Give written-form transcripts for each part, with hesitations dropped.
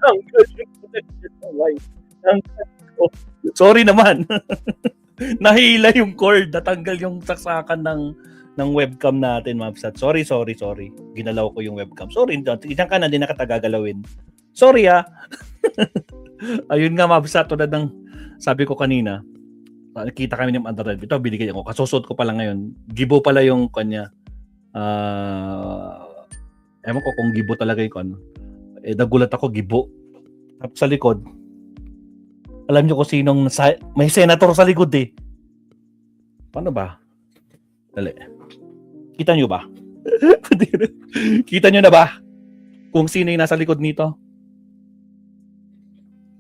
Tanggal yung connection ng wifi. Tanggal ko. Sorry naman. Nahila yung cord, natanggal yung saksakan ng webcam natin, Mabsat. Sorry. Ginalaw ko yung webcam. Sorry, diyan ka na, hindi na kita gagalawin. Sorry Ayun nga, Mabsat, tulad ng sabi ko kanina, nakita kami ng Android. Ito, binigay ko. Kasusot ko pala ngayon. Gibo pala yung kanya. Ewan ko kung gibo talaga yung ano. Nagulat ako, gibo. Tapos sa likod, alam nyo kung sinong may senator sa likod eh. Paano ba? Dali. Kita nyo ba? Kita nyo na ba? Kung sino yung nasa likod nito?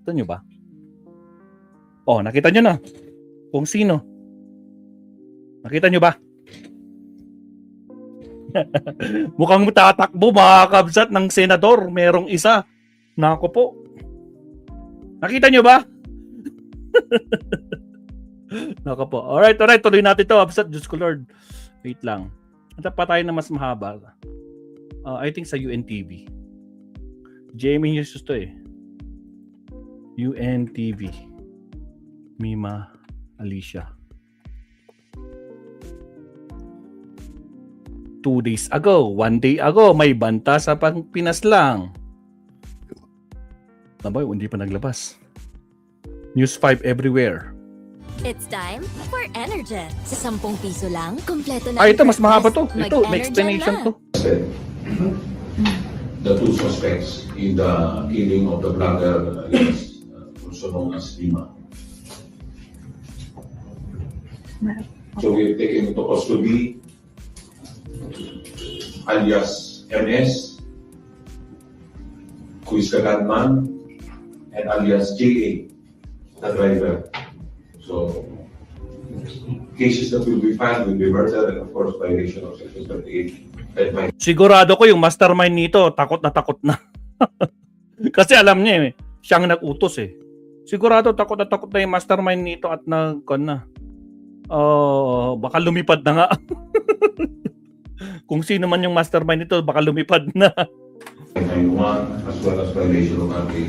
Kita nyo ba? Oh, nakita nyo na. Kung sino. Nakita nyo ba? Mukhang tatakbo mga kabsat ng senador. Merong isa. Nako po. Nakita nyo ba? Nako po. Alright. Tuloy natin to, kabsat. Diyos ko Lord. Wait lang. At pa tayo na mas mahaba. I think sa UNTV. Jamie News to eh. UNTV. Mima Alicia. 2 days ago, 1 day ago, may banta sa Pinas lang. Nabay, hindi pa naglabas. News 5 everywhere. It's time for Energen. Sa 10 piso lang, kompleto na. Ito, mas mahaba to. Ito, may explanation to. The 2 suspects in the killing of the blogger alias, also known as Lima. So we've taken into custody alias MS, who is the gunman, and alias JA, the driver. So cases that will be filed will be murder and of course violation of Section 38. Sigurado ko yung mastermind nito, takot na. Kasi alam niya siyang nag-utos eh. Sigurado takot na yung mastermind nito at baka lumipad na nga. Kung sino man yung mastermind nito, baka lumipad na. 991 as well as violation of RA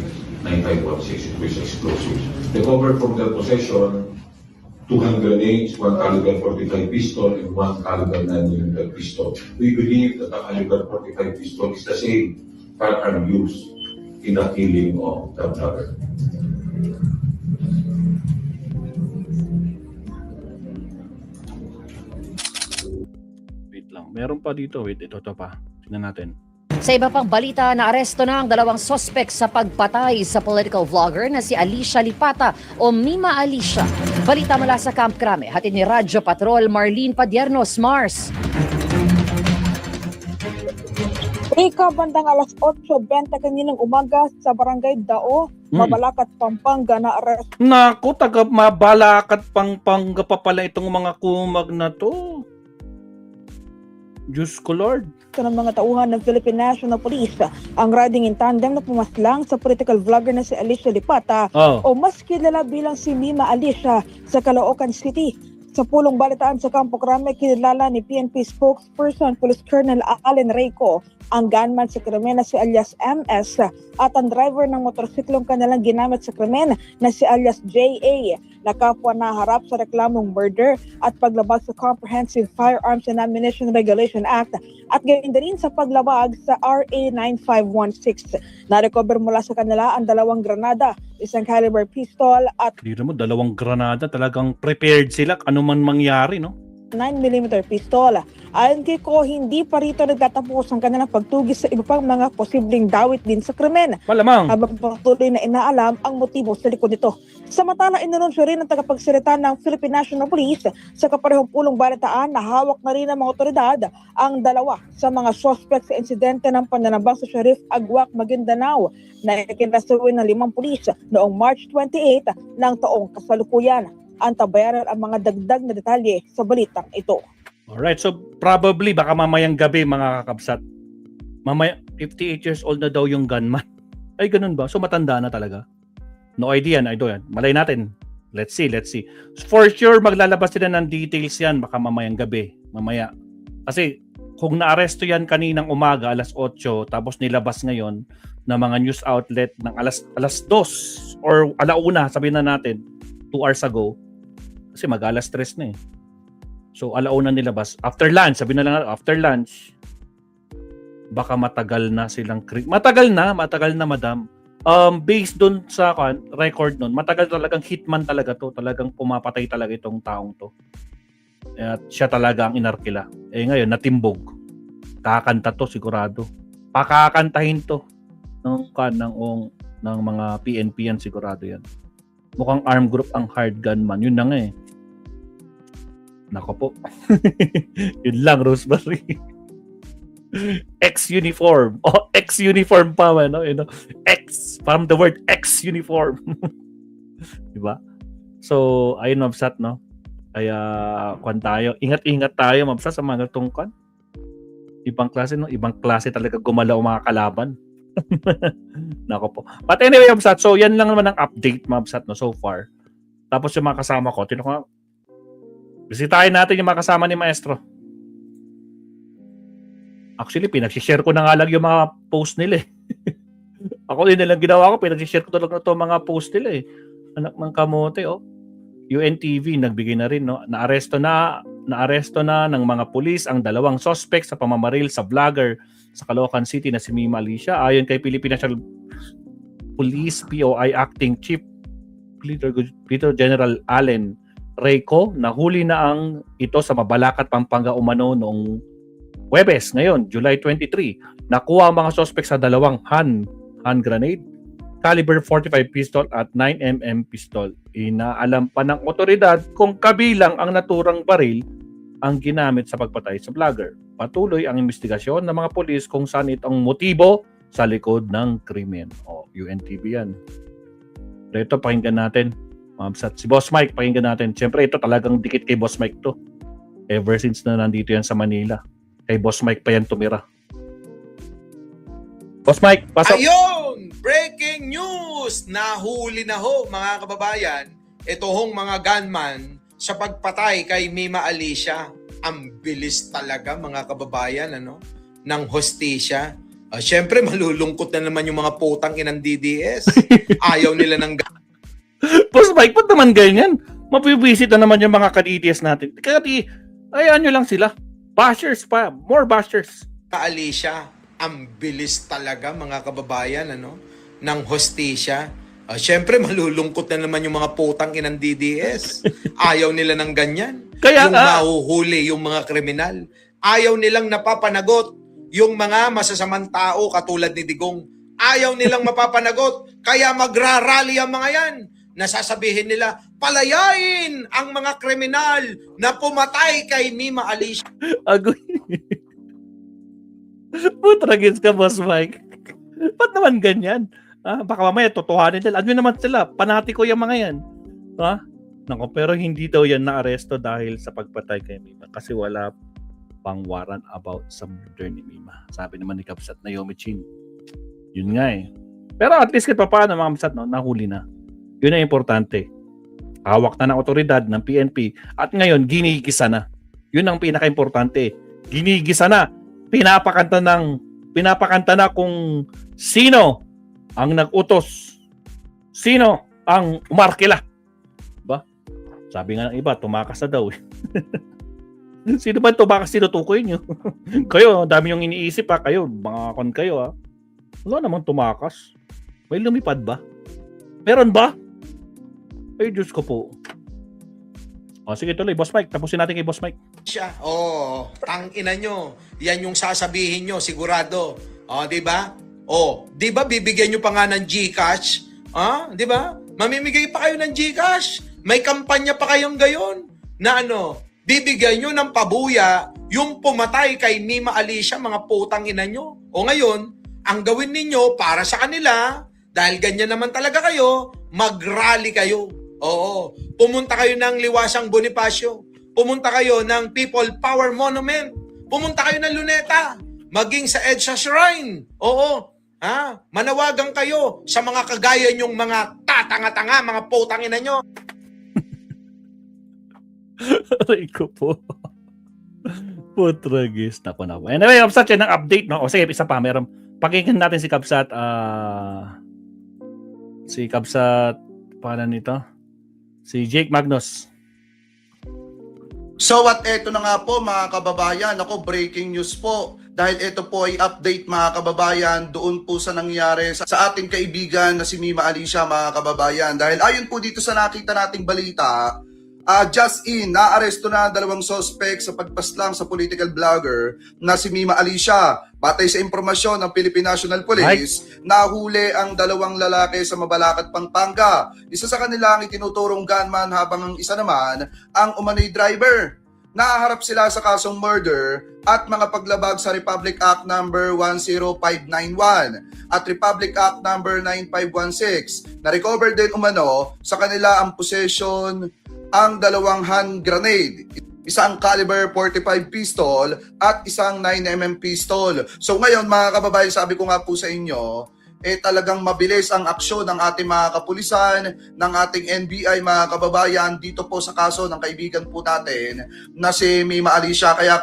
9516, which is explosives. Recovered from their possession 2 hand grenades, 1 caliber 45 pistol, and 1 caliber 9mm pistol. We believe that the caliber 45 pistol is the same firearm used in the killing of the blogger. Wait lang. Meron pa dito. Wait, ito pa. Tingnan natin. Sa iba pang balita, naaresto na ang 2 suspect sa pagpatay sa political vlogger na si Alicia Lipata o Mima Alicia. Balita mula sa Camp Crame, hatid ni Radyo Patrol Marlene Padiernos, Mars. Ika, bandang alas 8:20 kaninang umaga sa Barangay Dao, Mabalacat, Pampanga na arrest. Naku, taga Mabalacat, Pampanga pa pala itong mga kumag na to. Diyos ko Lord. Ng mga tauhan ng Philippine National Police ang riding in tandem na pumaslang sa political vlogger na si Alicia Lipata o mas kilala bilang si Mima Alicia sa Caloocan City. Sa pulong balitaan sa Campo Crame, kinilala ni PNP spokesperson Police Colonel Allen Reyco ang gunman sa krimen na si alias MS at ang driver ng motorsiklong kanilang ginamit sa krimen na si alias JA na kapwa na harap sa reklamong murder at paglabag sa Comprehensive Firearms and Ammunition Regulation Act at gayon din sa paglabag sa RA 9516. Na-recover mula sa kanila ang 2 granada, 1 caliber pistol at Dito mo, 2 granada. Talagang prepared sila ano man mangyari, no? 9mm pistol. Ayon kay Ko, hindi pa rito nagtatapos ang kanilang pagtugis sa iba pang mga posibleng dawit din sa krimen. Malamang. Habang patuloy na inaalam ang motibo sa likod nito. Samantala, inanunsyo rin ng tagapagsalita ng Philippine National Police sa kaparehong pulong balitaan na hawak na rin ng mga otoridad ang 2 sa mga suspect sa insidente ng pananambang sa Sheriff Agwak, Maguindanao na ikinasuwi ng 5 pulis noong March 28 ng taong kasalukuyan. Antabayaran ang mga dagdag na detalye sa balitang ito. Alright, so probably baka mamayang gabi mga kakabsat. Mamaya 58 years old na daw yung gunman. Ay ganun ba? So matanda na talaga. No idea na ito yan. Malay natin. Let's see. For sure maglalabas sila ng details yan baka mamayang gabi. Mamaya. Kasi kung naaresto yan kaninang umaga, alas 8, tapos nilabas ngayon na mga news outlet ng alas 2 or alauna, sabihin na natin, 2 hours ago, kasi mag-alas 3 na eh. So, alauna nilabas. After lunch, sabihin na lang, after lunch, baka matagal na silang matagal na madam. Based dun sa record nun, matagal talagang hitman talaga to, talagang pumapatay talaga itong taong to. At siya talaga ang inarkila. Eh ngayon, natimbog. Kakanta to sigurado. Pakakantahin to ng mga PNP yan, sigurado yan. Mukhang armed group ang hard gunman. Yun na nga eh. Nako po. Yun lang, Rosemary. X-uniform. Oh, X-uniform pa man, no? You know? X, from the word X-uniform. Diba? So, ayun, Mabsat, no? Kaya, tayo. Ingat-ingat tayo, Mabsat, sa mga tungkan. Ibang klase, no? Ibang klase talaga gumalaw mga kalaban. Nako po. But anyway, Mabsat, so yan lang naman ang update, Mabsat, no, so far. Tapos yung mga kasama ko, bisitahin natin yung mga kasama ni Maestro. Actually, pinagsishare ko na nga lang yung mga post nila eh. Ako din nilang ginawa ko, pinagsishare ko talaga ito mga post nila eh. Anak ng kamote, oh. UNTV, nagbigay na rin, no? Naaresto na ng mga pulis ang 2 suspect sa pamamaril sa vlogger sa Caloocan City na si Mima Alicia. Ayon kay Philippine National Police POI Acting Chief Peter General Allen Reyco, nahuli na ito sa Mabalacat, Pampanga umano noong Huwebes, ngayon, July 23. Nakuha ang mga suspect sa 2 hand grenade, caliber 45 pistol at 9mm pistol. Inaalam pa ng otoridad kung kabilang ang naturang baril ang ginamit sa pagpatay sa vlogger. Patuloy ang investigasyon ng mga pulis kung saan itong motibo sa likod ng krimen. O, UNTV yan. Ito, pakinggan natin. Si Boss Mike, pakinggan natin. Siyempre, ito talagang dikit kay Boss Mike to. Ever since na nandito yan sa Manila. Kay Boss Mike pa yan tumira. Boss Mike, pasok. Ayun! Breaking news! Nahuli na ho, mga kababayan, ito hong mga gunman sa pagpatay kay Mima Alicia. Ang bilis talaga, mga kababayan, ng hostisya. Siyempre, malulungkot na naman yung mga putang inang DDS. Ayaw nila ng Boss Mike, ba't naman ganyan? Mabibisit na naman yung mga ka-DDS natin. Kaya ayaan nyo lang sila. Bashers pa. More bashers. Alicia. Ang bilis talaga, mga kababayan, ng hostisya. Siyempre, malulungkot na naman yung mga putang inang DDS. Ayaw nila ng ganyan. Kaya, yung mahuhuli yung mga kriminal. Ayaw nilang napapanagot yung mga masasamang tao katulad ni Digong. Ayaw nilang mapapanagot. Kaya magrarally ang mga yan. Nasasabihin nila, palayain ang mga kriminal na pumatay kay Mima Alicia. Agoy. Putragis ka, Boss Mike. Ba't naman ganyan? Baka mamaya totohanin nila. Ano naman sila? Panatiko yung mga yan. Nako, pero hindi daw yan naaresto dahil sa pagpatay kay Mima. Kasi wala pang warrant about sa murder ni Mima. Sabi naman ni Kapsat Naomi Chin. Yun nga eh. Pero at least kahit pa paano, mga Kapsat, nahuli na. Yun ang importante. Hawak na ng otoridad ng PNP at ngayon ginigisa na. Yun ang pinaka-importante. Ginigisa na. Pinapakanta na kung sino ang nag-utos. Sino ang umarkila. Ba? Sabi nga ng iba, tumakas na daw. Sino ba tumakas tinutukoy nyo? Kayo, dami yung iniisip ha. Kayo, mga kon kayo ha. Wala namang tumakas. May lumipad ba? Meron ba? Ay, Diyos ko po. Sige tuloy, Boss Mike. Tapusin natin kay Boss Mike. Tangina nyo. Yan yung sasabihin nyo, sigurado. Di ba? Di ba bibigyan nyo pa nga ng GCash? Di ba? Mamimigay pa kayo ng GCash. May kampanya pa kayong gayon na bibigyan nyo ng pabuya yung pumatay kay Mima Alicia, mga putang ina nyo. Ngayon, ang gawin ninyo para sa kanila, dahil ganyan naman talaga kayo, mag-rally kayo. Pumunta kayo ng Liwasang Bonifacio. Pumunta kayo ng People Power Monument. Pumunta kayo ng Luneta. Maging sa EDSA Shrine. Manawagan kayo sa mga kagaya nyong mga tatanga-tanga, mga putang ina nyo. Aray ko po. Putragis. Naku. Anyway, Kabsat, yan ang update, no? O sige, isa pa. Meron. Pakinggan natin si Kabsat. Si Kabsat, paano nito? Si Jake Magnus. So at eto na nga po mga kababayan, ako breaking news po. Dahil ito po ay update mga kababayan doon po sa nangyari sa ating kaibigan na si Mima Alicia mga kababayan. Dahil ayon po dito sa nakita nating balita, just in, naaresto na 2 suspect sa pagpaslang sa political vlogger na si Mima Alicia. Batay sa impormasyon ng Philippine National Police, nahuli ang 2 lalaki sa Mabalacat, Pampanga. Isa sa kanila ang itinuturong gunman habang ang isa naman ang umano'y driver. Nahaharap sila sa kasong murder at mga paglabag sa Republic Act number 10591 at Republic Act number 9516. Na-recover din umano sa kanila ang possession ang 2 hand grenade, isang caliber 45 pistol at isang 9mm pistol. So ngayon mga kababayan, sabi ko nga po sa inyo, talagang mabilis ang aksyon ng ating mga kapulisan, ng ating NBI mga kababayan dito po sa kaso ng kaibigan po natin na si Mima Alicia. Kaya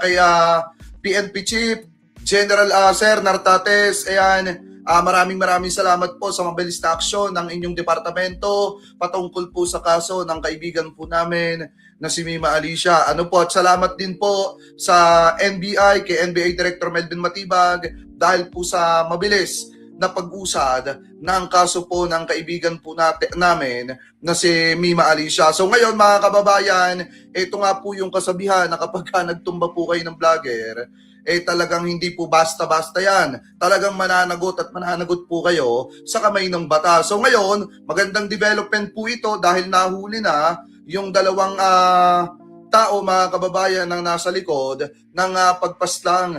PNP Chief, General Sir Nartates, ayan, maraming salamat po sa mabilis na aksyon ng inyong departamento patungkol po sa kaso ng kaibigan po namin na si Mima Alicia. Ano po, at salamat din po sa NBI, kay NBI Director Melvin Matibag dahil po sa mabilis na pag-usad ng kaso po ng kaibigan po namin na si Mima Alicia. So ngayon mga kababayan, ito nga po yung kasabihan na kapag nagtumba po kayo ng vlogger, talagang hindi po basta-basta yan. Talagang mananagot po kayo sa kamay ng batas. So ngayon, magandang development po ito dahil nahuli na yung 2 tao mga kababayan ng nasa likod ng pagpaslang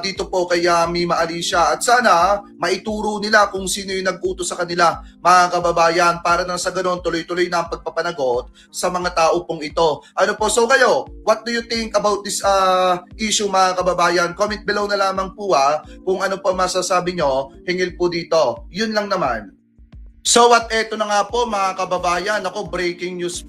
dito po kay Mima Alicia. At sana maituro nila kung sino yung nag-utos sa kanila mga kababayan para nang sa ganon tuloy-tuloy na ang pagpapanagot sa mga tao pong ito. Ano po, so kayo, what do you think about this issue mga kababayan? Comment below na lamang po kung ano pa masasabi nyo hingil po dito. Yun lang naman. So at eto na nga po mga kababayan, ako breaking news